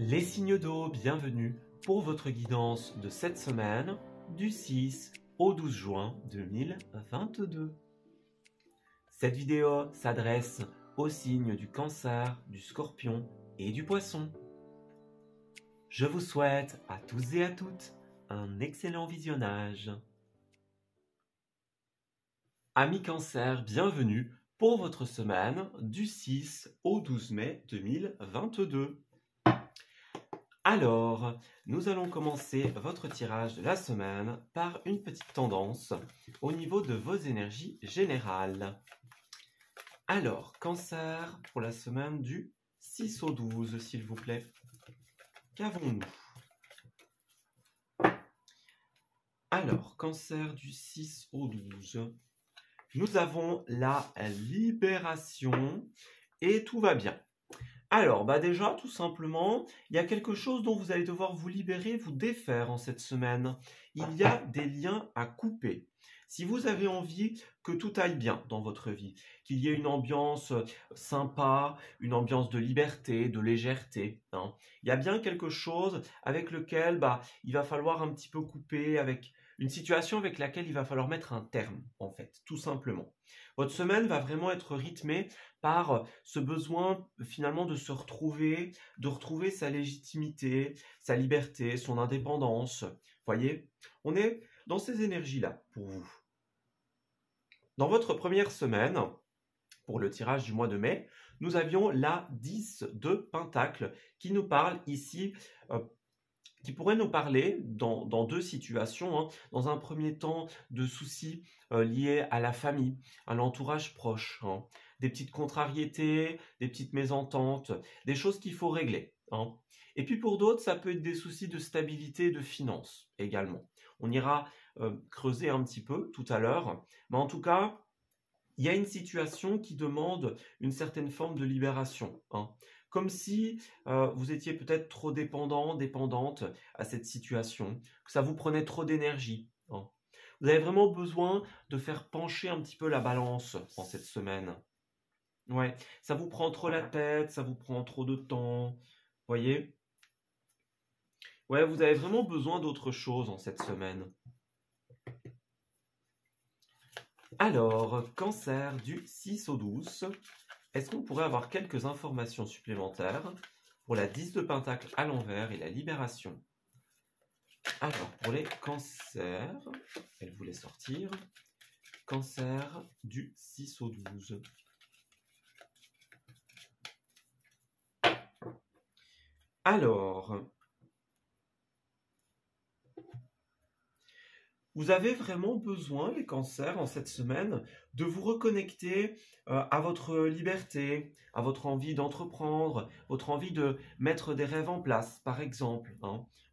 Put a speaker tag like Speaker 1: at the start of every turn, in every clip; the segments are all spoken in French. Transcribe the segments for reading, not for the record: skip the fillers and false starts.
Speaker 1: Les signes d'eau, bienvenue pour votre guidance de cette semaine du 6 au 12 juin 2022. Cette vidéo s'adresse aux signes du Cancer, du Scorpion et du Poisson. Je vous souhaite à tous et à toutes un excellent visionnage. Amis Cancer, bienvenue pour votre semaine du 6 au 12 mai 2022. Alors, nous allons commencer votre tirage de la semaine par une petite tendance au niveau de vos énergies générales. Alors, Cancer pour la semaine du 6 au 12, s'il vous plaît. Qu'avons-nous? Alors, Cancer du 6 au 12. Nous avons la libération et tout va bien. Alors, déjà, tout simplement, il y a quelque chose dont vous allez devoir vous libérer, vous défaire en cette semaine. Il y a des liens à couper. Si vous avez envie que tout aille bien dans votre vie, qu'il y ait une ambiance sympa, une ambiance de liberté, de légèreté, il y a bien quelque chose avec lequel il va falloir un petit peu couper, avec une situation avec laquelle il va falloir mettre un terme, en fait, tout simplement. Votre semaine va vraiment être rythmée par ce besoin finalement de se retrouver, de retrouver sa légitimité, sa liberté, son indépendance. Voyez, on est dans ces énergies-là pour vous. Dans votre première semaine, pour le tirage du mois de mai, nous avions la 10 de Pentacle qui nous parle ici, qui pourrait nous parler dans deux situations. Dans un premier temps, de soucis liés à la famille, à l'entourage proche, des petites contrariétés, des petites mésententes, des choses qu'il faut régler. Et puis pour d'autres, ça peut être des soucis de stabilité et de finances également. On ira creuser un petit peu tout à l'heure, mais en tout cas, il y a une situation qui demande une certaine forme de libération. Comme si vous étiez peut-être trop dépendant, dépendante à cette situation, que ça vous prenait trop d'énergie. Vous avez vraiment besoin de faire pencher un petit peu la balance en cette semaine. Ouais, ça vous prend trop la tête, ça vous prend trop de temps, voyez? Ouais, vous avez vraiment besoin d'autre chose en cette semaine. Alors, Cancer du 6 au 12, est-ce qu'on pourrait avoir quelques informations supplémentaires pour la 10 de Pentacle à l'envers et la libération? Alors, pour les cancers, elle voulait sortir. Cancer du 6 au 12. Alors, vous avez vraiment besoin, les cancers, en cette semaine, de vous reconnecter à votre liberté, à votre envie d'entreprendre, votre envie de mettre des rêves en place, par exemple.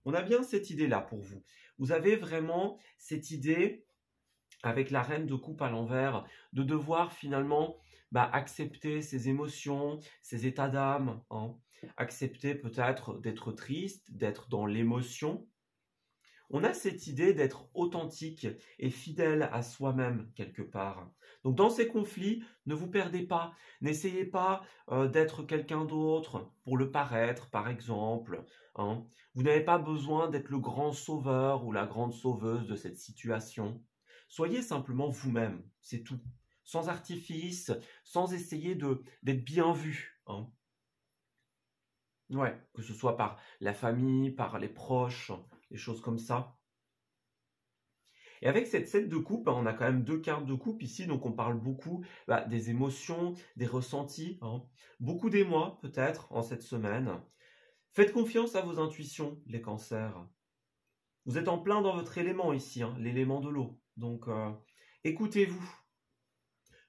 Speaker 1: On a bien cette idée-là pour vous. Vous avez vraiment cette idée, avec la reine de coupe à l'envers, de devoir finalement accepter ses émotions, ses états d'âme, accepter peut-être d'être triste, d'être dans l'émotion. On a cette idée d'être authentique et fidèle à soi-même quelque part. Donc dans ces conflits, ne vous perdez pas. N'essayez pas d'être quelqu'un d'autre pour le paraître, par exemple. Vous n'avez pas besoin d'être le grand sauveur ou la grande sauveuse de cette situation. Soyez simplement vous-même, c'est tout. Sans artifice, sans essayer d'être bien vu. Ouais, que ce soit par la famille, par les proches, des choses comme ça. Et avec cette 7 de coupe, on a quand même deux cartes de coupe ici, donc on parle beaucoup des émotions, des ressentis, beaucoup d'émoi peut-être en cette semaine. Faites confiance à vos intuitions, les cancers. Vous êtes en plein dans votre élément ici, l'élément de l'eau. Donc écoutez-vous.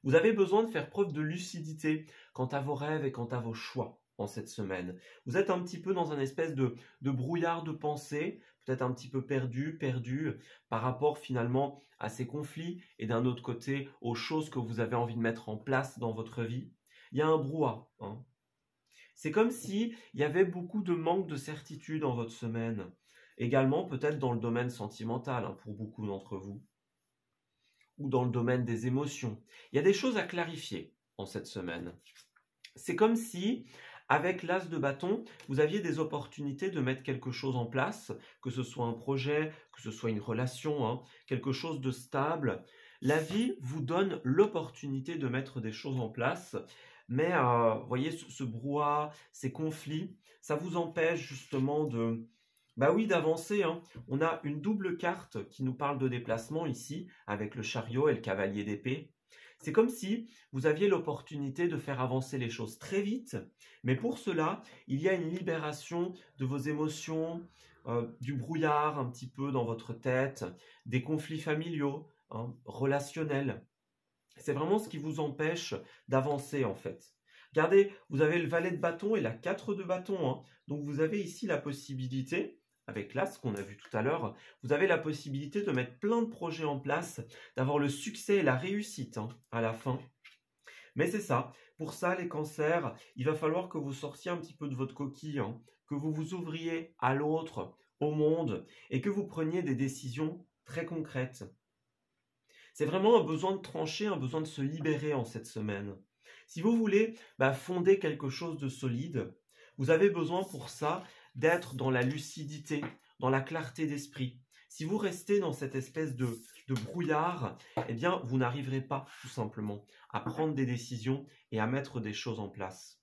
Speaker 1: Vous avez besoin de faire preuve de lucidité quant à vos rêves et quant à vos choix en cette semaine. Vous êtes un petit peu dans un espèce de brouillard de pensée, peut-être un petit peu perdu par rapport finalement à ces conflits et d'un autre côté aux choses que vous avez envie de mettre en place dans votre vie. Il y a un brouhaha. C'est comme s'il y avait beaucoup de manque de certitude dans votre semaine. Également peut-être dans le domaine sentimental pour beaucoup d'entre vous. Ou dans le domaine des émotions. Il y a des choses à clarifier en cette semaine. C'est comme si, Avec l'as de bâton, vous aviez des opportunités de mettre quelque chose en place, que ce soit un projet, que ce soit une relation, hein, quelque chose de stable. La vie vous donne l'opportunité de mettre des choses en place, mais vous voyez, ce brouhaha, ces conflits, ça vous empêche justement de, bah oui, d'avancer, hein. On a une double carte qui nous parle de déplacement ici, avec le chariot et le cavalier d'épée. C'est comme si vous aviez l'opportunité de faire avancer les choses très vite, mais pour cela, il y a une libération de vos émotions, du brouillard un petit peu dans votre tête, des conflits familiaux, hein, relationnels. C'est vraiment ce qui vous empêche d'avancer en fait. Regardez, vous avez le valet de bâton et la 4 de bâton, hein. Donc vous avez ici la possibilité, avec l'as qu'on a vu tout à l'heure, vous avez la possibilité de mettre plein de projets en place, d'avoir le succès et la réussite, hein, à la fin. Mais c'est ça, pour ça les cancers, il va falloir que vous sortiez un petit peu de votre coquille, hein, que vous vous ouvriez à l'autre, au monde, et que vous preniez des décisions très concrètes. C'est vraiment un besoin de trancher, un besoin de se libérer en cette semaine. Si vous voulez fonder quelque chose de solide, vous avez besoin pour ça d'être dans la lucidité, dans la clarté d'esprit. Si vous restez dans cette espèce de brouillard, eh bien, vous n'arriverez pas tout simplement à prendre des décisions et à mettre des choses en place.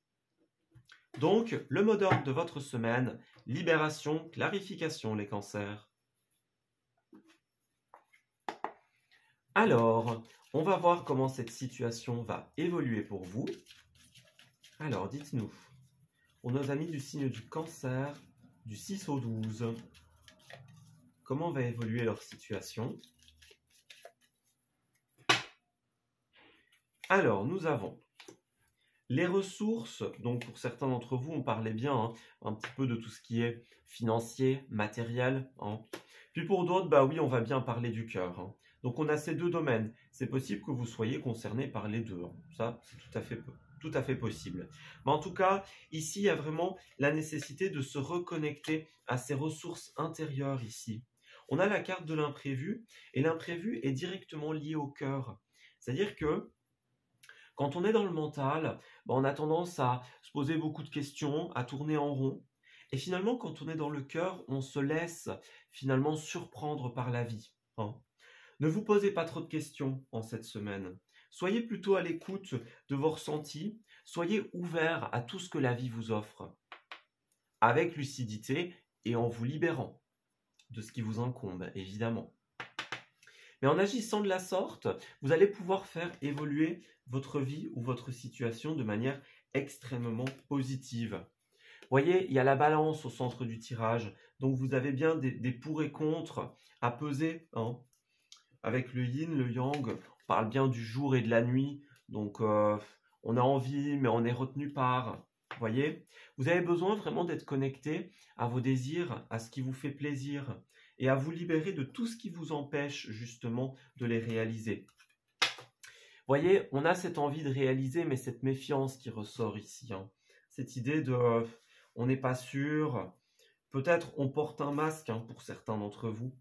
Speaker 1: Donc, le mot d'ordre de votre semaine, libération, clarification, les cancers. Alors, on va voir comment cette situation va évoluer pour vous. Alors, dites-nous, pour nos amis du signe du cancer, du 6 au 12, comment va évoluer leur situation? Alors, nous avons les ressources, donc pour certains d'entre vous, on parlait bien un petit peu de tout ce qui est financier, matériel. Hein. Puis pour d'autres, bah oui, on va bien parler du cœur. Hein. Donc on a ces deux domaines. C'est possible que vous soyez concerné par les deux. Hein. Ça, c'est tout à fait possible. Mais en tout cas, ici, il y a vraiment la nécessité de se reconnecter à ces ressources intérieures ici. On a la carte de l'imprévu, et l'imprévu est directement lié au cœur. C'est-à-dire que quand on est dans le mental, on a tendance à se poser beaucoup de questions, à tourner en rond. Et finalement, quand on est dans le cœur, on se laisse finalement surprendre par la vie. Hein. Ne vous posez pas trop de questions en cette semaine. Soyez plutôt à l'écoute de vos ressentis. Soyez ouvert à tout ce que la vie vous offre. Avec lucidité et en vous libérant de ce qui vous incombe, évidemment. Mais en agissant de la sorte, vous allez pouvoir faire évoluer votre vie ou votre situation de manière extrêmement positive. Vous voyez, il y a la balance au centre du tirage. Donc vous avez bien des pour et contre à peser. Hein. Avec le yin, le yang, on parle bien du jour et de la nuit. Donc on a envie, mais on est retenu par. Vous voyez, vous avez besoin vraiment d'être connecté à vos désirs, à ce qui vous fait plaisir et à vous libérer de tout ce qui vous empêche justement de les réaliser. Vous voyez, on a cette envie de réaliser, mais cette méfiance qui ressort ici. Hein. Cette idée de on n'est pas sûr, peut-être on porte un masque pour certains d'entre vous.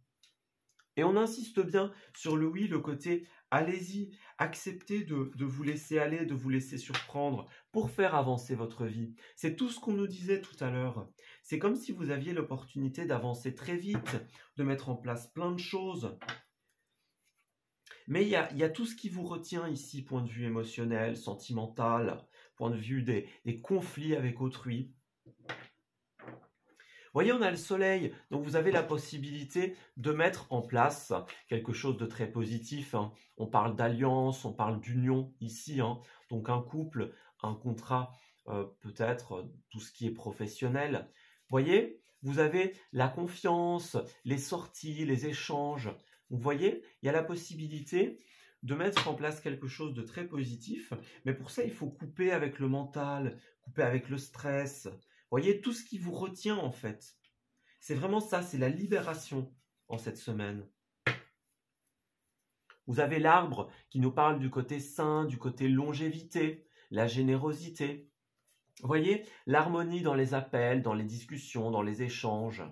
Speaker 1: Et on insiste bien sur le oui, le côté allez-y, acceptez de vous laisser aller, de vous laisser surprendre pour faire avancer votre vie. C'est tout ce qu'on nous disait tout à l'heure. C'est comme si vous aviez l'opportunité d'avancer très vite, de mettre en place plein de choses. Mais il y a tout ce qui vous retient ici, point de vue émotionnel, sentimental, point de vue des conflits avec autrui. Vous voyez, on a le soleil, donc vous avez la possibilité de mettre en place quelque chose de très positif. Hein. On parle d'alliance, on parle d'union ici, hein. Donc un couple, un contrat, peut-être tout ce qui est professionnel. Vous voyez, vous avez la confiance, les sorties, les échanges. Vous voyez, il y a la possibilité de mettre en place quelque chose de très positif, mais pour ça, il faut couper avec le mental, couper avec le stress. Vous voyez, tout ce qui vous retient en fait. C'est vraiment ça, c'est la libération en cette semaine. Vous avez l'arbre qui nous parle du côté sain, du côté longévité, la générosité. Vous voyez, l'harmonie dans les appels, dans les discussions, dans les échanges.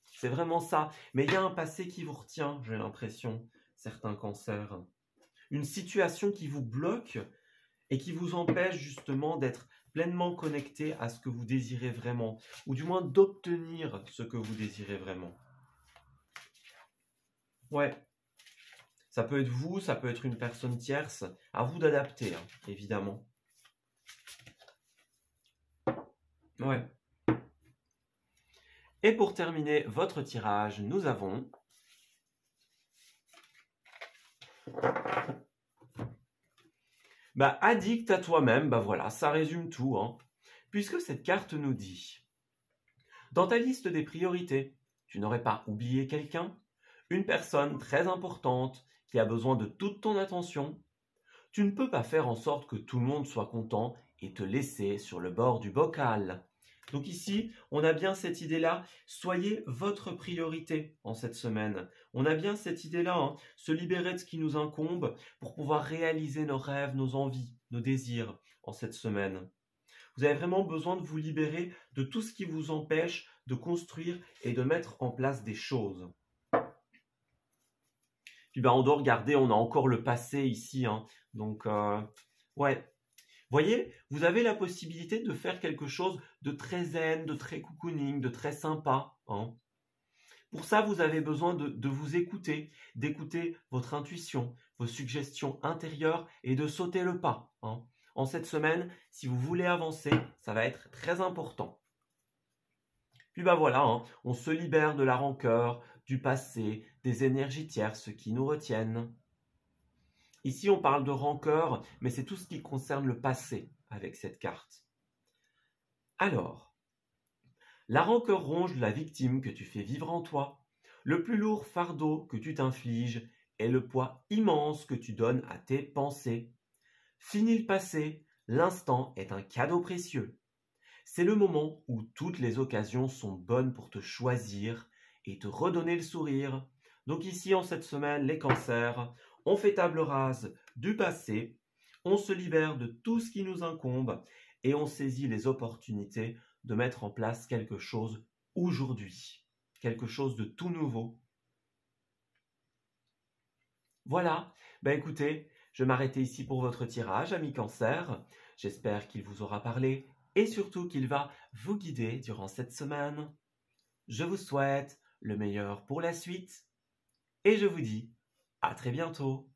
Speaker 1: C'est vraiment ça. Mais il y a un passé qui vous retient, j'ai l'impression, certains cancers. Une situation qui vous bloque et qui vous empêche justement d'être pleinement connecté à ce que vous désirez vraiment, ou du moins d'obtenir ce que vous désirez vraiment. Ouais, ça peut être vous, ça peut être une personne tierce, à vous d'adapter, hein, évidemment. Ouais. Et pour terminer votre tirage, nous avons addict à toi-même, voilà, ça résume tout, hein. Puisque cette carte nous dit, dans ta liste des priorités, tu n'aurais pas oublié quelqu'un, une personne très importante qui a besoin de toute ton attention. Tu ne peux pas faire en sorte que tout le monde soit content et te laisser sur le bord du bocal. Donc ici, on a bien cette idée-là, soyez votre priorité en cette semaine. On a bien cette idée-là, hein, se libérer de ce qui nous incombe pour pouvoir réaliser nos rêves, nos envies, nos désirs en cette semaine. Vous avez vraiment besoin de vous libérer de tout ce qui vous empêche de construire et de mettre en place des choses. Puis on doit regarder, on a encore le passé ici, hein. Donc ouais. Voyez, vous avez la possibilité de faire quelque chose de très zen, de très cocooning, de très sympa, hein. Pour ça, vous avez besoin de vous écouter, d'écouter votre intuition, vos suggestions intérieures et de sauter le pas, hein. En cette semaine, si vous voulez avancer, ça va être très important. Puis voilà, hein, on se libère de la rancœur, du passé, des énergies tierces qui nous retiennent. Ici, on parle de rancœur, mais c'est tout ce qui concerne le passé avec cette carte. Alors, la rancœur ronge la victime que tu fais vivre en toi. Le plus lourd fardeau que tu t'infliges est le poids immense que tu donnes à tes pensées. Fini le passé, l'instant est un cadeau précieux. C'est le moment où toutes les occasions sont bonnes pour te choisir et te redonner le sourire. Donc ici, en cette semaine, les cancers, on fait table rase du passé, on se libère de tout ce qui nous incombe et on saisit les opportunités de mettre en place quelque chose aujourd'hui, quelque chose de tout nouveau. Voilà, écoutez, je vais m'arrêter ici pour votre tirage, amis cancer. J'espère qu'il vous aura parlé et surtout qu'il va vous guider durant cette semaine. Je vous souhaite le meilleur pour la suite et je vous dis à très bientôt.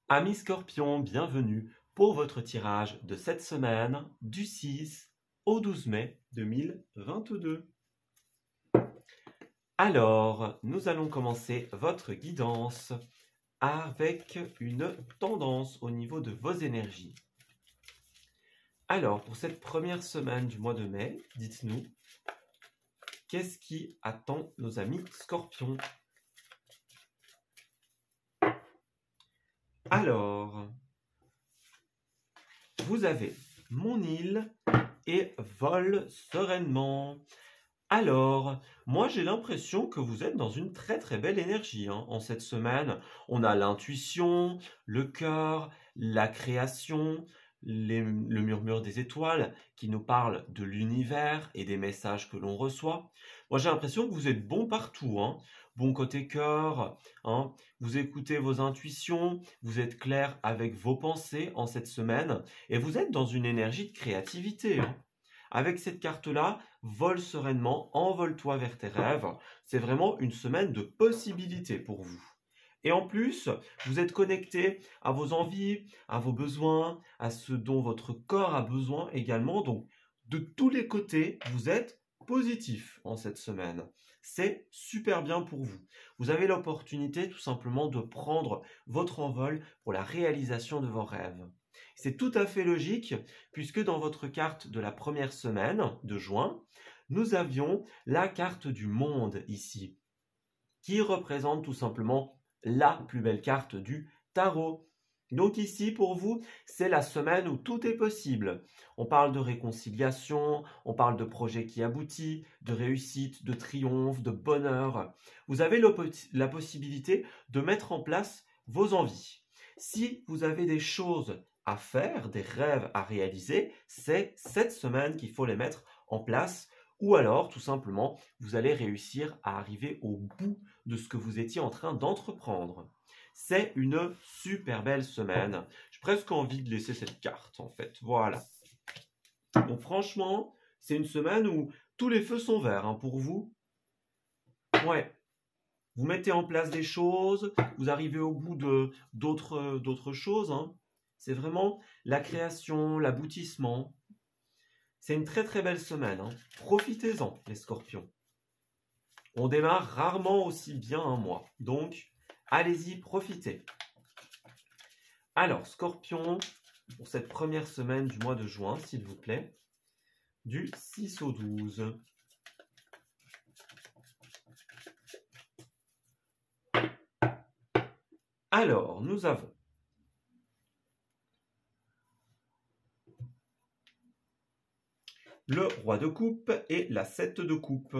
Speaker 1: Amis Scorpions, bienvenue pour votre tirage de cette semaine du 6 au 12 mai 2022. Alors, nous allons commencer votre guidance avec une tendance au niveau de vos énergies. Alors, pour cette première semaine du mois de mai, dites-nous, qu'est-ce qui attend nos amis Scorpions? Alors, vous avez mon île et vole sereinement. Alors, moi j'ai l'impression que vous êtes dans une très très belle énergie, hein, en cette semaine. On a l'intuition, le cœur, la création, le murmure des étoiles qui nous parlent de l'univers et des messages que l'on reçoit. Moi j'ai l'impression que vous êtes bon partout, hein. Bon côté cœur, hein. Vous écoutez vos intuitions, vous êtes clair avec vos pensées en cette semaine et vous êtes dans une énergie de créativité, hein. Avec cette carte-là, vole sereinement, envole-toi vers tes rêves. C'est vraiment une semaine de possibilités pour vous. Et en plus, vous êtes connecté à vos envies, à vos besoins, à ce dont votre corps a besoin également. Donc, de tous les côtés, vous êtes positif en cette semaine. C'est super bien pour vous. Vous avez l'opportunité tout simplement de prendre votre envol pour la réalisation de vos rêves. C'est tout à fait logique puisque dans votre carte de la première semaine de juin, nous avions la carte du monde ici, qui représente tout simplement la plus belle carte du tarot. Donc ici, pour vous, c'est la semaine où tout est possible. On parle de réconciliation, on parle de projet qui aboutit, de réussite, de triomphe, de bonheur. Vous avez la possibilité de mettre en place vos envies. Si vous avez des choses à faire, des rêves à réaliser, c'est cette semaine qu'il faut les mettre en place. Ou alors, tout simplement, vous allez réussir à arriver au bout de ce que vous étiez en train d'entreprendre. C'est une super belle semaine. J'ai presque envie de laisser cette carte, en fait. Voilà. Donc franchement, c'est une semaine où tous les feux sont verts, hein, pour vous. Ouais. Vous mettez en place des choses, vous arrivez au bout de d'autres choses, hein. C'est vraiment la création, l'aboutissement. C'est une très très belle semaine, hein. Profitez-en, les scorpions. On démarre rarement aussi bien un mois. Donc, allez-y, profitez. Alors, scorpion, pour cette première semaine du mois de juin, s'il vous plaît, du 6 au 12. Alors, nous avons le roi de coupe et la 7 de coupe.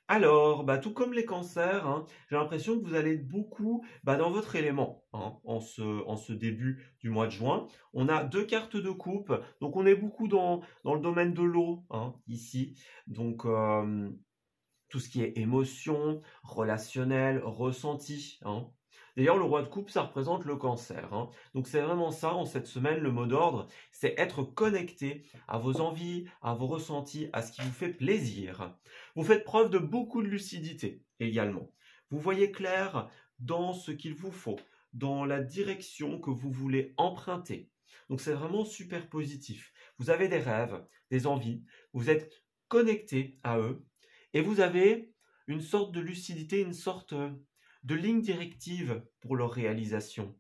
Speaker 1: Alors, tout comme les cancers, hein, j'ai l'impression que vous allez être beaucoup dans votre élément, hein, en ce début du mois de juin. On a 2 cartes de coupe, donc on est beaucoup dans le domaine de l'eau, hein, ici. Donc, tout ce qui est émotion, relationnel, ressenti, hein. D'ailleurs, le roi de coupe, ça représente le cancer, hein. Donc c'est vraiment ça, en cette semaine, le mot d'ordre, c'est être connecté à vos envies, à vos ressentis, à ce qui vous fait plaisir. Vous faites preuve de beaucoup de lucidité également. Vous voyez clair dans ce qu'il vous faut, dans la direction que vous voulez emprunter. Donc c'est vraiment super positif. Vous avez des rêves, des envies, vous êtes connecté à eux, et vous avez une sorte de lucidité, une sorte de ligne directive pour leur réalisation.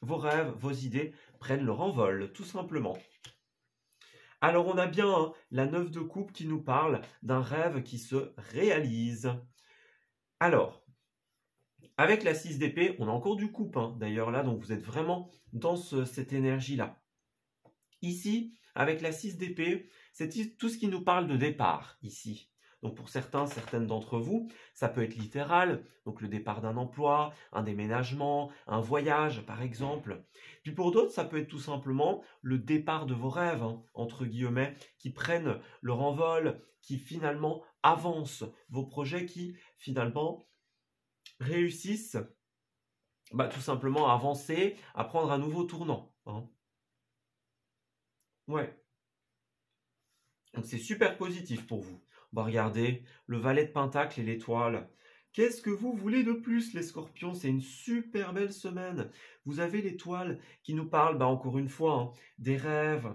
Speaker 1: Vos rêves, vos idées prennent leur envol, tout simplement. Alors on a bien, hein, la 9 de coupe qui nous parle d'un rêve qui se réalise. Alors, avec la 6 d'épée, on a encore du coupe, hein, d'ailleurs là, donc vous êtes vraiment dans cette énergie-là. Ici, avec la 6 d'épée, c'est tout ce qui nous parle de départ, ici. Donc pour certaines d'entre vous, ça peut être littéral, donc le départ d'un emploi, un déménagement, un voyage par exemple. Puis pour d'autres, ça peut être tout simplement le départ de vos rêves, hein, entre guillemets, qui prennent leur envol, qui finalement avancent, vos projets qui finalement réussissent tout simplement à avancer, à prendre un nouveau tournant, hein. Ouais. Donc c'est super positif pour vous. On va regarder le valet de pentacle et l'étoile. Qu'est-ce que vous voulez de plus, les scorpions? C'est une super belle semaine. Vous avez l'étoile qui nous parle, encore une fois, hein, des rêves,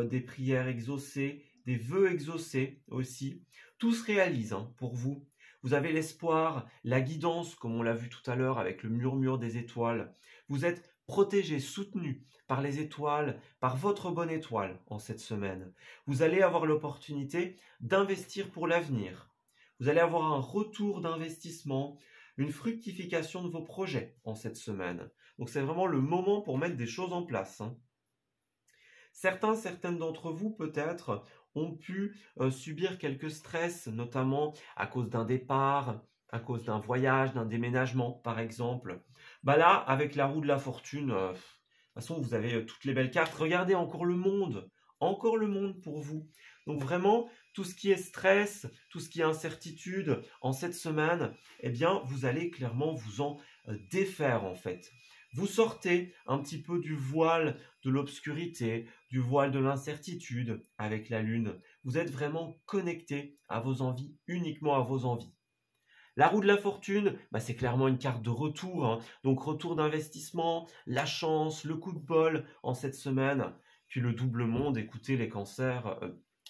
Speaker 1: des prières exaucées, des vœux exaucés aussi. Tout se réalise, hein, pour vous. Vous avez l'espoir, la guidance, comme on l'a vu tout à l'heure avec le murmure des étoiles. Vous êtes protégé, soutenu par les étoiles, par votre bonne étoile en cette semaine. Vous allez avoir l'opportunité d'investir pour l'avenir. Vous allez avoir un retour d'investissement, une fructification de vos projets en cette semaine. Donc c'est vraiment le moment pour mettre des choses en place, hein. Certaines d'entre vous peut-être ont pu subir quelques stress, notamment à cause d'un départ, à cause d'un voyage, d'un déménagement par exemple. Là, avec la roue de la fortune, de toute façon vous avez toutes les belles cartes. Regardez encore le monde pour vous. Donc vraiment, tout ce qui est stress, tout ce qui est incertitude en cette semaine, eh bien vous allez clairement vous en défaire en fait. Vous sortez un petit peu du voile de l'obscurité, du voile de l'incertitude avec la lune. Vous êtes vraiment connecté à vos envies, uniquement à vos envies. La roue de la fortune, c'est clairement une carte de retour, hein. Donc retour d'investissement, la chance, le coup de bol en cette semaine. Puis le double monde, écoutez les cancers,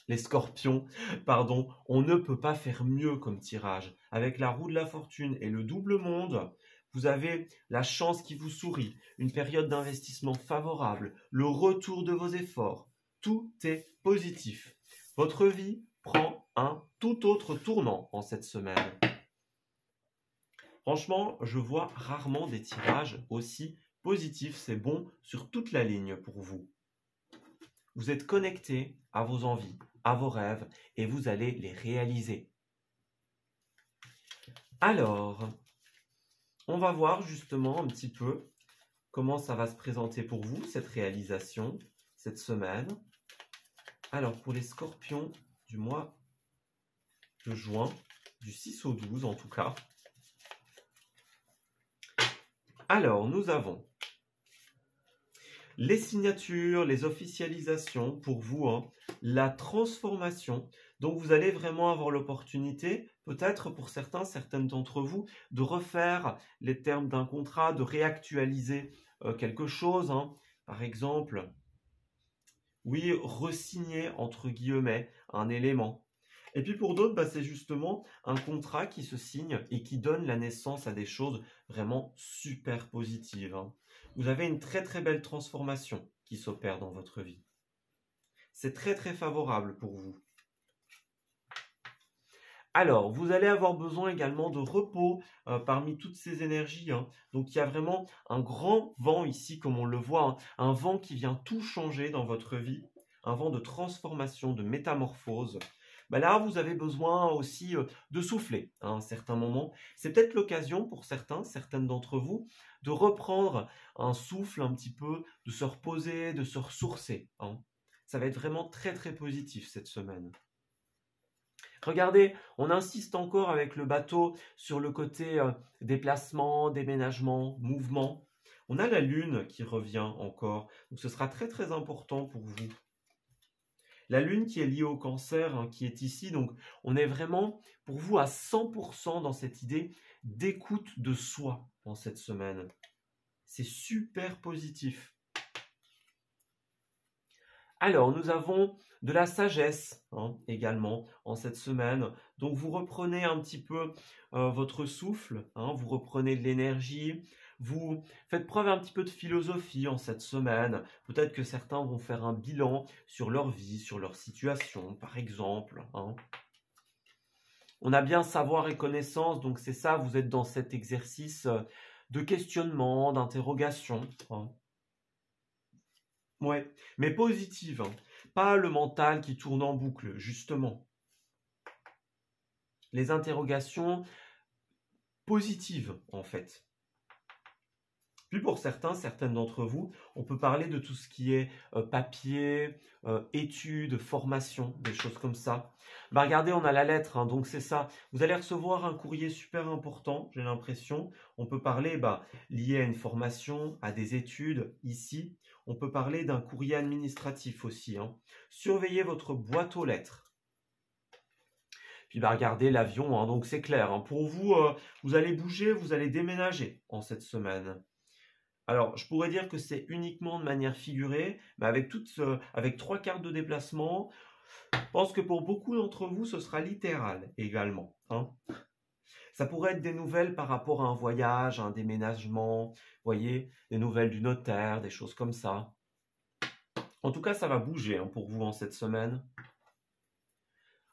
Speaker 1: les scorpions, pardon, on ne peut pas faire mieux comme tirage. Avec la roue de la fortune et le double monde, vous avez la chance qui vous sourit, une période d'investissement favorable, le retour de vos efforts. Tout est positif. Votre vie prend un tout autre tournant en cette semaine. Franchement, je vois rarement des tirages aussi positifs. C'est bon sur toute la ligne pour vous. Vous êtes connecté à vos envies, à vos rêves et vous allez les réaliser. Alors, on va voir justement un petit peu comment ça va se présenter pour vous, cette réalisation, cette semaine. Alors, pour les scorpions du mois de juin, du 6 au 12 en tout cas. Alors, nous avons Les signatures, les officialisations pour vous, hein, la transformation. Donc vous allez vraiment avoir l'opportunité, peut-être pour certains, certaines d'entre vous, de refaire les termes d'un contrat, de réactualiser quelque chose, hein. Par exemple, oui, re-signer entre guillemets un élément. Et puis pour d'autres, bah, c'est justement un contrat qui se signe et qui donne la naissance à des choses vraiment super positives, hein. Vous avez une très très belle transformation qui s'opère dans votre vie. C'est très très favorable pour vous. Alors, vous allez avoir besoin également de repos parmi toutes ces énergies, hein. Donc, il y a vraiment un grand vent ici, comme on le voit, hein. Un vent qui vient tout changer dans votre vie, un vent de transformation, de métamorphose. Bah là, vous avez besoin aussi de souffler à un certain moment. C'est peut-être l'occasion pour certains, certaines d'entre vous, de reprendre un souffle un petit peu, de se reposer, de se ressourcer, hein. Ça va être vraiment très très positif cette semaine. Regardez, on insiste encore avec le bateau sur le côté déplacement, déménagement, mouvement. On a la lune qui revient encore, donc ce sera très très important pour vous. La lune qui est liée au cancer, hein, qui est ici, donc on est vraiment pour vous à 100% dans cette idée d'écoute de soi en cette semaine. C'est super positif. Alors, nous avons de la sagesse hein, également en cette semaine. Donc, vous reprenez un petit peu votre souffle, hein, vous reprenez de l'énergie, vous faites preuve un petit peu de philosophie en cette semaine. Peut-être que certains vont faire un bilan sur leur vie, sur leur situation, par exemple, hein. On a bien savoir et connaissance, donc c'est ça, vous êtes dans cet exercice de questionnement, d'interrogation, hein. Ouais, mais positive, hein. Pas le mental qui tourne en boucle, justement. Les interrogations positives, en fait. Puis pour certains, certaines d'entre vous, on peut parler de tout ce qui est papier, études, formation, des choses comme ça. Bah regardez, on a la lettre, hein, donc c'est ça. Vous allez recevoir un courrier super important, j'ai l'impression. On peut parler lié à une formation, à des études, ici. On peut parler d'un courrier administratif aussi, hein. Surveillez votre boîte aux lettres. Puis regardez l'avion, hein, donc c'est clair, hein. Pour vous, vous allez bouger, vous allez déménager en cette semaine. Alors, je pourrais dire que c'est uniquement de manière figurée, mais avec 3 cartes de déplacement, je pense que pour beaucoup d'entre vous, ce sera littéral également, hein. Ça pourrait être des nouvelles par rapport à un voyage, un déménagement, vous voyez, des nouvelles du notaire, des choses comme ça. En tout cas, ça va bouger hein, pour vous en cette semaine.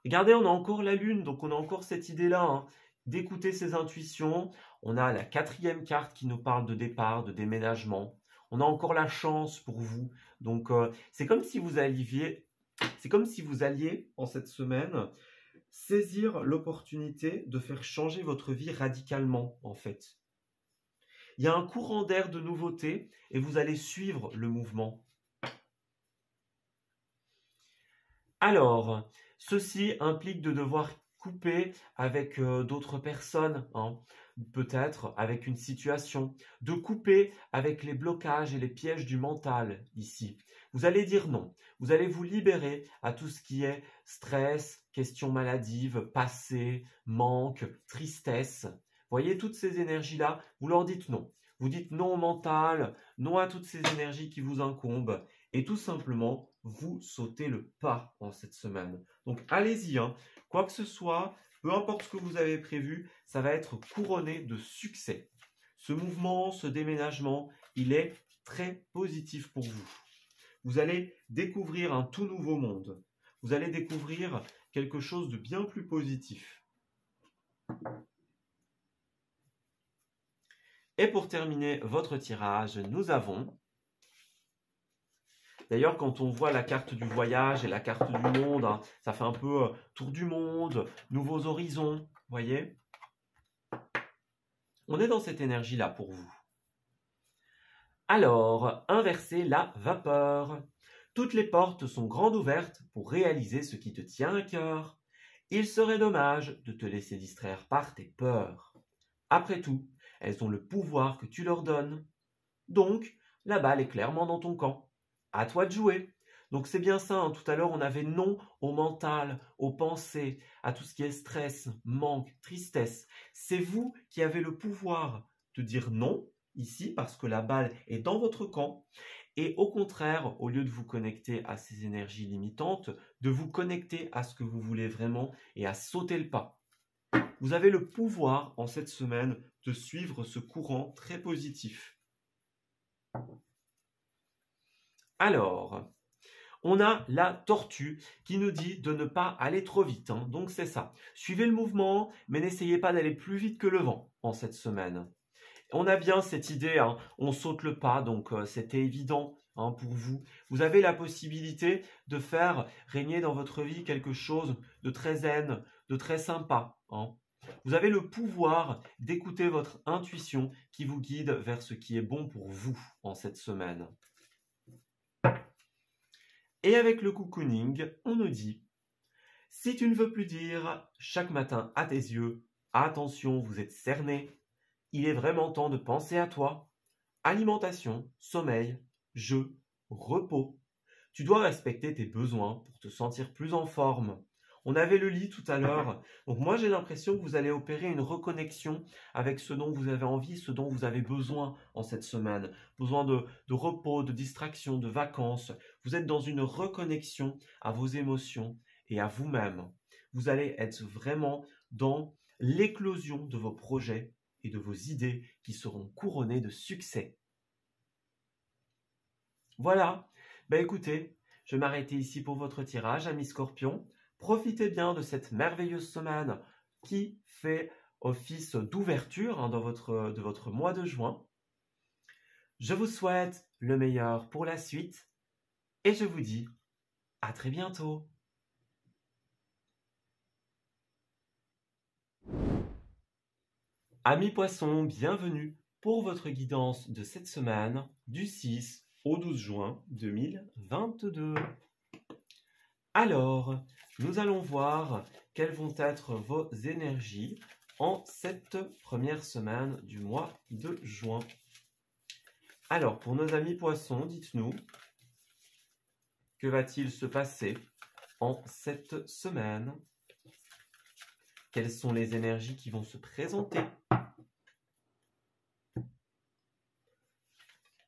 Speaker 1: Regardez, on a encore la lune, donc on a encore cette idée-là, hein, d'écouter ses intuitions. On a la 4e carte qui nous parle de départ, de déménagement. On a encore la chance pour vous. Donc c'est comme si vous alliez en cette semaine saisir l'opportunité de faire changer votre vie radicalement en fait. Il y a un courant d'air de nouveauté et vous allez suivre le mouvement. Alors, ceci implique de devoir couper avec d'autres personnes, hein, peut-être avec une situation, de couper avec les blocages et les pièges du mental ici. Vous allez dire non, vous allez vous libérer à tout ce qui est stress, questions maladives, passé, manque, tristesse. Voyez toutes ces énergies-là, vous leur dites non. Vous dites non au mental, non à toutes ces énergies qui vous incombent et tout simplement, vous sautez le pas en cette semaine. Donc allez-y, hein. Quoi que ce soit, peu importe ce que vous avez prévu, ça va être couronné de succès. Ce mouvement, ce déménagement, il est très positif pour vous. Vous allez découvrir un tout nouveau monde. Vous allez découvrir quelque chose de bien plus positif. Et pour terminer votre tirage, nous avons... D'ailleurs, quand on voit la carte du voyage et la carte du monde, hein, ça fait un peu tour du monde, nouveaux horizons, voyez? On est dans cette énergie-là pour vous. Alors, inverser la vapeur. Toutes les portes sont grandes ouvertes pour réaliser ce qui te tient à cœur. Il serait dommage de te laisser distraire par tes peurs. Après tout, elles ont le pouvoir que tu leur donnes. Donc, la balle est clairement dans ton camp. À toi de jouer. Donc c'est bien ça, hein. Tout à l'heure on avait non au mental, aux pensées, à tout ce qui est stress, manque, tristesse. C'est vous qui avez le pouvoir de dire non ici parce que la balle est dans votre camp. Et au contraire, au lieu de vous connecter à ces énergies limitantes, de vous connecter à ce que vous voulez vraiment et à sauter le pas. Vous avez le pouvoir en cette semaine de suivre ce courant très positif. Alors, on a la tortue qui nous dit de ne pas aller trop vite. Hein. Donc c'est ça. Suivez le mouvement, mais n'essayez pas d'aller plus vite que le vent en cette semaine. On a bien cette idée, hein, on saute le pas, donc c'était évident hein, pour vous. Vous avez la possibilité de faire régner dans votre vie quelque chose de très zen, de très sympa. Hein. Vous avez le pouvoir d'écouter votre intuition qui vous guide vers ce qui est bon pour vous en cette semaine. Et avec le cocooning, on nous dit, si tu ne veux plus dire chaque matin à tes yeux, attention, vous êtes cerné, il est vraiment temps de penser à toi. Alimentation, sommeil, jeu, repos. Tu dois respecter tes besoins pour te sentir plus en forme. On avait le lit tout à l'heure. Donc moi, j'ai l'impression que vous allez opérer une reconnexion avec ce dont vous avez envie, ce dont vous avez besoin en cette semaine. Besoin de repos, de distraction, de vacances. Vous êtes dans une reconnexion à vos émotions et à vous-même. Vous allez être vraiment dans l'éclosion de vos projets et de vos idées qui seront couronnées de succès. Voilà. Écoutez, je vais m'arrêter ici pour votre tirage, amis Scorpions. Profitez bien de cette merveilleuse semaine qui fait office d'ouverture hein, de votre mois de juin. Je vous souhaite le meilleur pour la suite et je vous dis à très bientôt. Amis Poissons, bienvenue pour votre guidance de cette semaine du 6 au 12 juin 2022. Alors, nous allons voir quelles vont être vos énergies en cette première semaine du mois de juin. Alors, pour nos amis poissons, dites-nous, que va-t-il se passer en cette semaine? Quelles sont les énergies qui vont se présenter?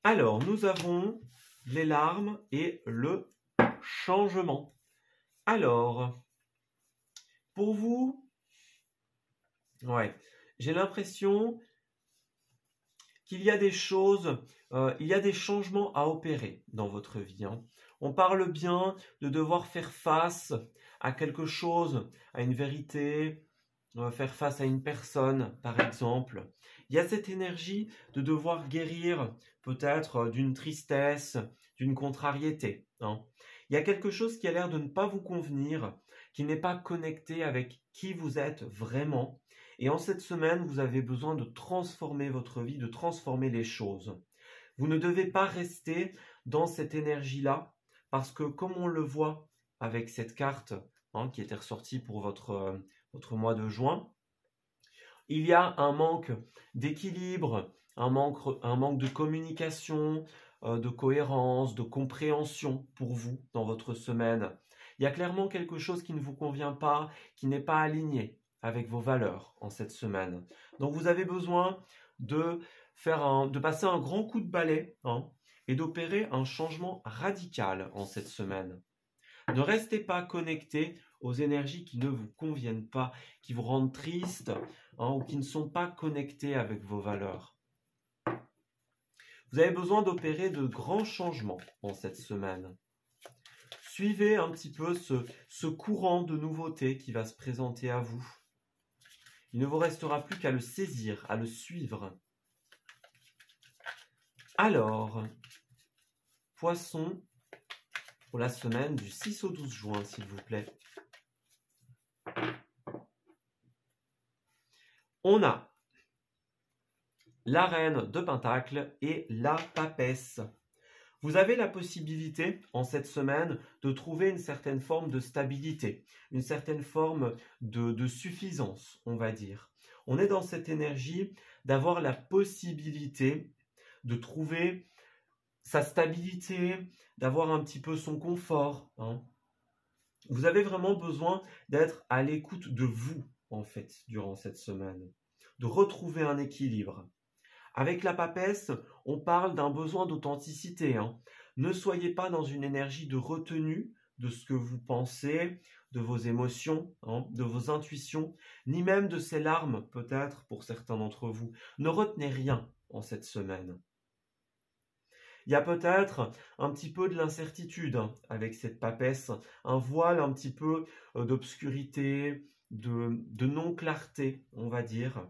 Speaker 1: Alors, nous avons les larmes et le changement. Alors, pour vous, j'ai l'impression qu'il y a des choses, il y a des changements à opérer dans votre vie. Hein. On parle bien de devoir faire face à quelque chose, à une vérité, faire face à une personne, par exemple. Il y a cette énergie de devoir guérir peut-être d'une tristesse, d'une contrariété. Hein. Il y a quelque chose qui a l'air de ne pas vous convenir, qui n'est pas connecté avec qui vous êtes vraiment. Et en cette semaine, vous avez besoin de transformer votre vie, de transformer les choses. Vous ne devez pas rester dans cette énergie-là, parce que comme on le voit avec cette carte hein, qui était ressortie pour votre mois de juin, il y a un manque d'équilibre, un manque de communication, de cohérence, de compréhension pour vous dans votre semaine. Il y a clairement quelque chose qui ne vous convient pas, qui n'est pas aligné avec vos valeurs en cette semaine. Donc vous avez besoin de passer un grand coup de balai hein, et d'opérer un changement radical en cette semaine. Ne restez pas connecté aux énergies qui ne vous conviennent pas, qui vous rendent triste hein, ou qui ne sont pas connectées avec vos valeurs. Vous avez besoin d'opérer de grands changements en cette semaine. Suivez un petit peu ce courant de nouveautés qui va se présenter à vous. Il ne vous restera plus qu'à le saisir, à le suivre. Alors, Poisson, pour la semaine du 6 au 12 juin, s'il vous plaît. On a la reine de Pentacle et la papesse. Vous avez la possibilité, en cette semaine, de trouver une certaine forme de stabilité, une certaine forme de suffisance, on va dire. On est dans cette énergie d'avoir la possibilité de trouver sa stabilité, d'avoir un petit peu son confort, hein. Vous avez vraiment besoin d'être à l'écoute de vous, en fait, durant cette semaine, de retrouver un équilibre. Avec la papesse, on parle d'un besoin d'authenticité, hein. Ne soyez pas dans une énergie de retenue de ce que vous pensez, de vos émotions, hein, de vos intuitions, ni même de ces larmes, peut-être, pour certains d'entre vous. Ne retenez rien en cette semaine. Il y a peut-être un petit peu de l'incertitude, hein, avec cette papesse, un voile un petit peu d'obscurité, de non-clarté, on va dire.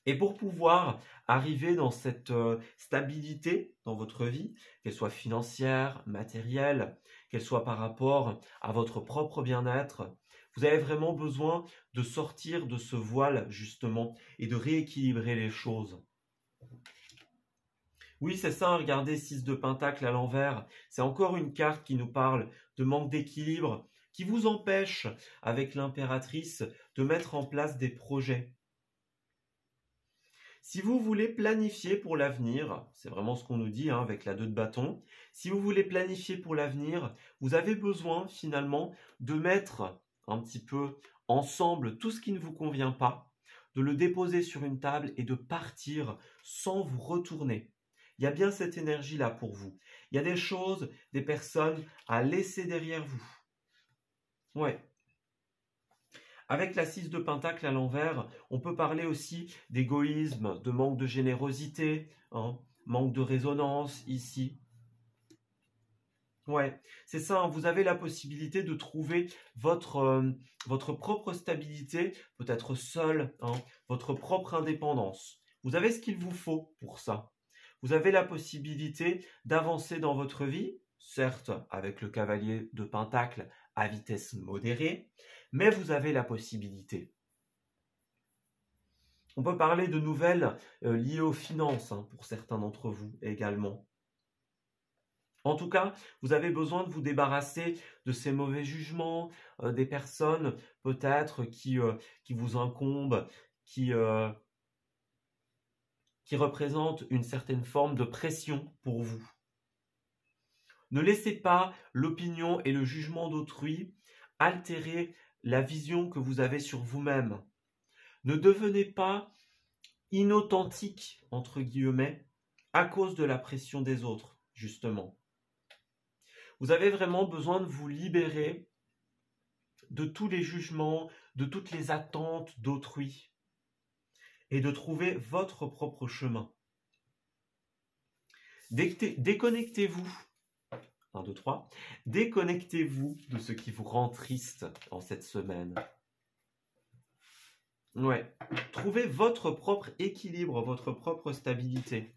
Speaker 1: Et pour pouvoir arriver dans cette stabilité dans votre vie, qu'elle soit financière, matérielle, qu'elle soit par rapport à votre propre bien-être, vous avez vraiment besoin de sortir de ce voile justement et de rééquilibrer les choses. Oui, c'est ça, regardez 6 de Pentacle à l'envers. C'est encore une carte qui nous parle de manque d'équilibre, qui vous empêche, avec l'impératrice, de mettre en place des projets. Si vous voulez planifier pour l'avenir, c'est vraiment ce qu'on nous dit hein, avec la 2 de bâton, si vous voulez planifier pour l'avenir, vous avez besoin finalement de mettre un petit peu ensemble tout ce qui ne vous convient pas, de le déposer sur une table et de partir sans vous retourner. Il y a bien cette énergie-là pour vous. Il y a des choses, des personnes à laisser derrière vous. Ouais. Avec la 6 de Pentacle à l'envers, on peut parler aussi d'égoïsme, de manque de générosité, hein, manque de résonance ici. Ouais, c'est ça, hein, vous avez la possibilité de trouver votre propre stabilité, peut-être seul, hein, votre propre indépendance. Vous avez ce qu'il vous faut pour ça. Vous avez la possibilité d'avancer dans votre vie, certes avec le cavalier de Pentacle à vitesse modérée, mais vous avez la possibilité. On peut parler de nouvelles liées aux finances hein, pour certains d'entre vous également. En tout cas, vous avez besoin de vous débarrasser de ces mauvais jugements, des personnes peut-être qui vous incombent, qui représentent une certaine forme de pression pour vous. Ne laissez pas l'opinion et le jugement d'autrui altérer la vision que vous avez sur vous-même. Ne devenez pas inauthentique, entre guillemets, à cause de la pression des autres, justement. Vous avez vraiment besoin de vous libérer de tous les jugements, de toutes les attentes d'autrui et de trouver votre propre chemin. Déconnectez-vous. 1, 2, 3. Déconnectez-vous de ce qui vous rend triste en cette semaine. Ouais. Trouvez votre propre équilibre, votre propre stabilité.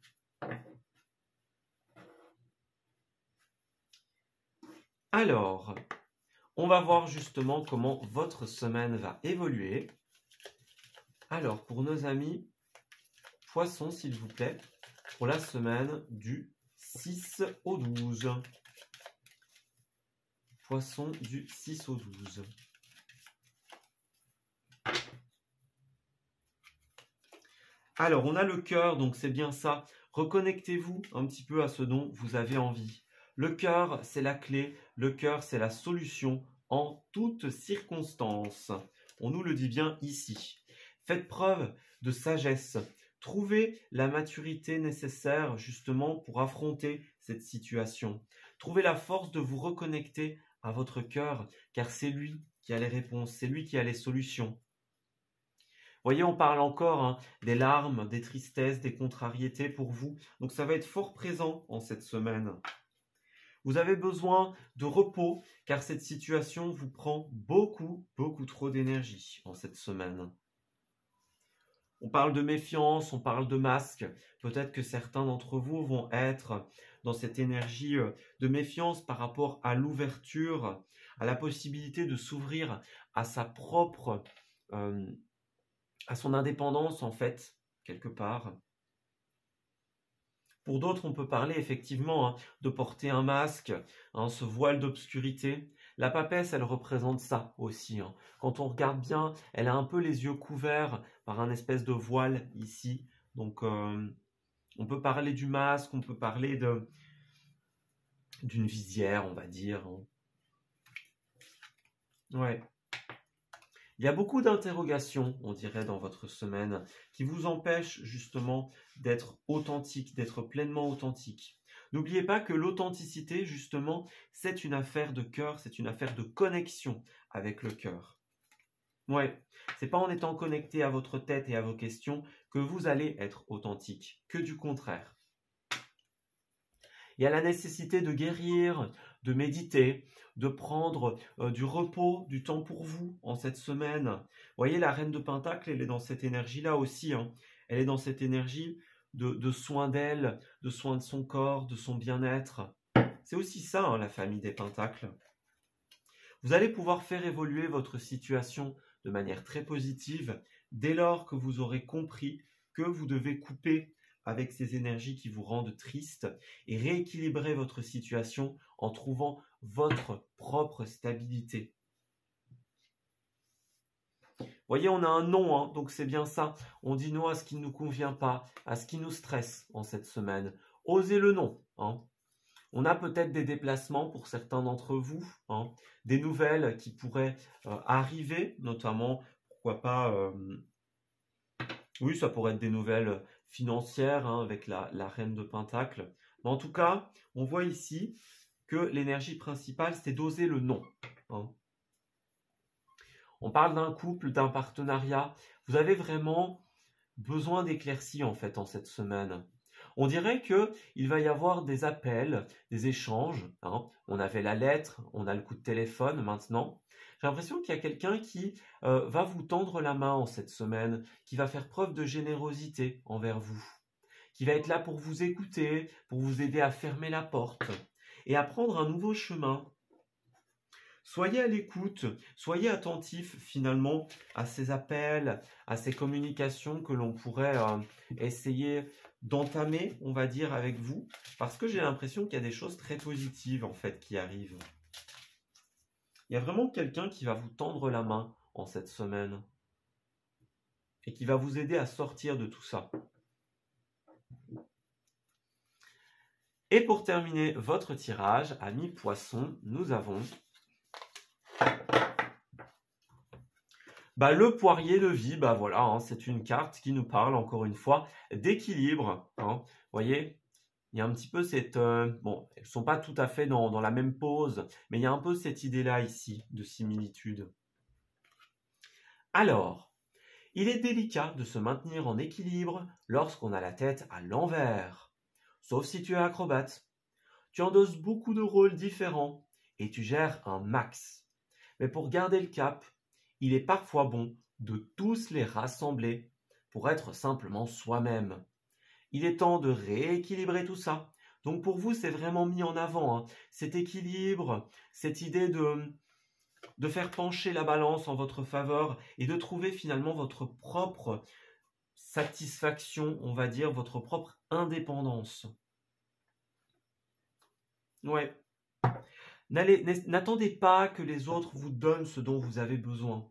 Speaker 1: Alors, on va voir justement comment votre semaine va évoluer. Alors, pour nos amis Poissons, s'il vous plaît, pour la semaine du 6 au 12. Poissons du 6 au 12. Alors, on a le cœur, donc c'est bien ça. Reconnectez-vous un petit peu à ce dont vous avez envie. Le cœur, c'est la clé. Le cœur, c'est la solution en toutes circonstances. On nous le dit bien ici. Faites preuve de sagesse. Trouvez la maturité nécessaire justement pour affronter cette situation. Trouvez la force de vous reconnecter à votre cœur, car c'est lui qui a les réponses, c'est lui qui a les solutions. Voyez, on parle encore hein, des larmes, des tristesses, des contrariétés pour vous. Donc ça va être fort présent en cette semaine. Vous avez besoin de repos, car cette situation vous prend beaucoup trop d'énergie en cette semaine. On parle de méfiance, on parle de masque. Peut-être que certains d'entre vous vont être dans cette énergie de méfiance par rapport à l'ouverture, à la possibilité de s'ouvrir à sa propre, à son indépendance en fait, quelque part. Pour d'autres, on peut parler effectivement hein, de porter un masque, hein, ce voile d'obscurité. La papesse, elle représente ça aussi. Hein. Quand on regarde bien, elle a un peu les yeux couverts par un espèce de voile ici. Donc, On peut parler du masque, on peut parler d'une visière, on va dire. Ouais. Il y a beaucoup d'interrogations, on dirait, dans votre semaine, qui vous empêchent justement d'être authentique, d'être pleinement authentique. N'oubliez pas que l'authenticité, justement, c'est une affaire de cœur, c'est une affaire de connexion avec le cœur. Ouais, c'est pas en étant connecté à votre tête et à vos questions que vous allez être authentique, que du contraire. Il y a la nécessité de guérir, de méditer, de prendre du repos, du temps pour vous en cette semaine. Vous voyez, la reine de Pentacle, elle est dans cette énergie-là aussi. Elle est dans cette énergie de soin d'elle, de soin de son corps, de son bien-être. C'est aussi ça, la famille des Pentacles. Vous allez pouvoir faire évoluer votre situation de manière très positive dès lors que vous aurez compris que vous devez couper avec ces énergies qui vous rendent triste et rééquilibrer votre situation en trouvant votre propre stabilité. Vous voyez, on a un non, donc c'est bien ça. On dit non à ce qui ne nous convient pas, à ce qui nous stresse en cette semaine. Osez le non. On a peut-être des déplacements pour certains d'entre vous, des nouvelles qui pourraient arriver, notamment, pourquoi pas, oui, ça pourrait être des nouvelles financières avec la reine de Pentacle. Mais en tout cas, on voit ici que l'énergie principale, c'est d'oser le non. On parle d'un couple, d'un partenariat. Vous avez vraiment besoin d'éclaircies en fait en cette semaine. On dirait qu'il va y avoir des appels, des échanges. On avait la lettre, on a le coup de téléphone maintenant. J'ai l'impression qu'il y a quelqu'un qui va vous tendre la main en cette semaine, qui va faire preuve de générosité envers vous, qui va être là pour vous écouter, pour vous aider à fermer la porte et à prendre un nouveau chemin. Soyez à l'écoute, soyez attentif finalement à ces appels, à ces communications que l'on pourrait essayer d'entamer, on va dire, avec vous, parce que j'ai l'impression qu'il y a des choses très positives en fait qui arrivent. Il y a vraiment quelqu'un qui va vous tendre la main en cette semaine et qui va vous aider à sortir de tout ça. Et pour terminer votre tirage, amis poissons, nous avons le poirier de vie. Voilà, c'est une carte qui nous parle encore une fois d'équilibre. Vous voyez, il y a un petit peu cette... bon, elles ne sont pas tout à fait dans la même pose, mais il y a un peu cette idée-là ici de similitude. Alors, il est délicat de se maintenir en équilibre lorsqu'on a la tête à l'envers. Sauf si tu es acrobate. Tu endosses beaucoup de rôles différents et tu gères un max. Mais pour garder le cap, il est parfois bon de tous les rassembler pour être simplement soi-même. Il est temps de rééquilibrer tout ça. Donc pour vous, c'est vraiment mis en avant, cet équilibre, cette idée de faire pencher la balance en votre faveur et de trouver finalement votre propre satisfaction, on va dire, votre propre indépendance. Ouais. N'attendez pas que les autres vous donnent ce dont vous avez besoin.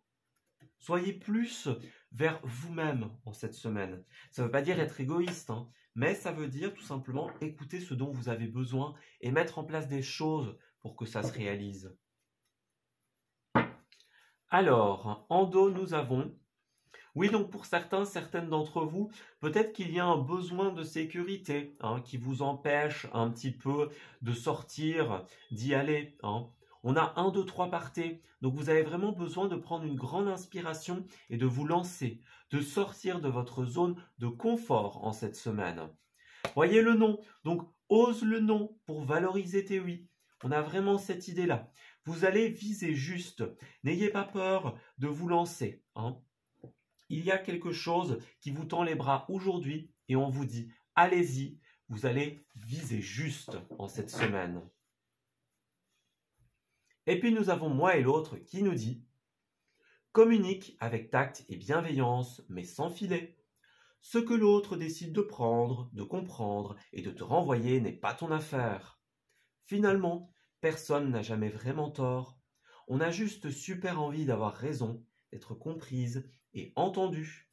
Speaker 1: Soyez plus vers vous-même en cette semaine. Ça ne veut pas dire être égoïste, mais ça veut dire tout simplement écouter ce dont vous avez besoin et mettre en place des choses pour que ça se réalise. Alors, en dos, nous avons... Oui, donc pour certaines d'entre vous, peut-être qu'il y a un besoin de sécurité qui vous empêche un petit peu de sortir, d'y aller. On a 1, 2, 3 partez. Donc vous avez vraiment besoin de prendre une grande inspiration et de vous lancer, de sortir de votre zone de confort en cette semaine. Voyez le non. Donc ose le non pour valoriser tes oui. On a vraiment cette idée-là. Vous allez viser juste. N'ayez pas peur de vous lancer. Il y a quelque chose qui vous tend les bras aujourd'hui et on vous dit allez-y, vous allez viser juste en cette semaine. Et puis nous avons moi et l'autre qui nous dit communique avec tact et bienveillance mais sans filet. Ce que l'autre décide de prendre, de comprendre et de te renvoyer n'est pas ton affaire. Finalement, personne n'a jamais vraiment tort. On a juste super envie d'avoir raison, d'être comprise et entendue.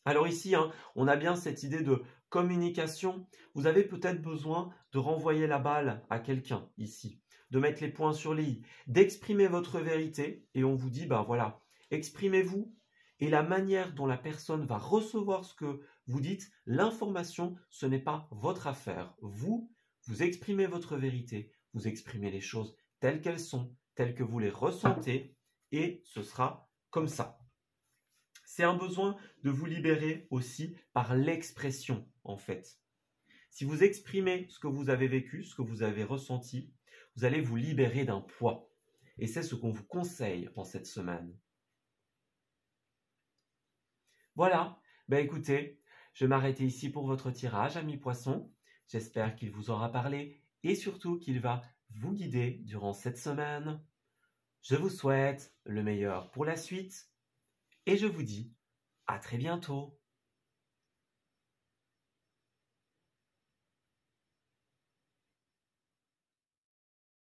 Speaker 1: Alors ici, on a bien cette idée de communication, vous avez peut-être besoin de renvoyer la balle à quelqu'un ici, de mettre les points sur les i, d'exprimer votre vérité et on vous dit, ben voilà, exprimez-vous et la manière dont la personne va recevoir ce que vous dites, l'information, ce n'est pas votre affaire. Vous exprimez votre vérité, vous exprimez les choses telles qu'elles sont, telles que vous les ressentez et ce sera comme ça. C'est un besoin de vous libérer aussi par l'expression, en fait. Si vous exprimez ce que vous avez vécu, ce que vous avez ressenti, vous allez vous libérer d'un poids. Et c'est ce qu'on vous conseille en cette semaine. Voilà, écoutez, je vais m'arrêter ici pour votre tirage, amis poissons. J'espère qu'il vous aura parlé et surtout qu'il va vous guider durant cette semaine. Je vous souhaite le meilleur pour la suite et je vous dis à très bientôt.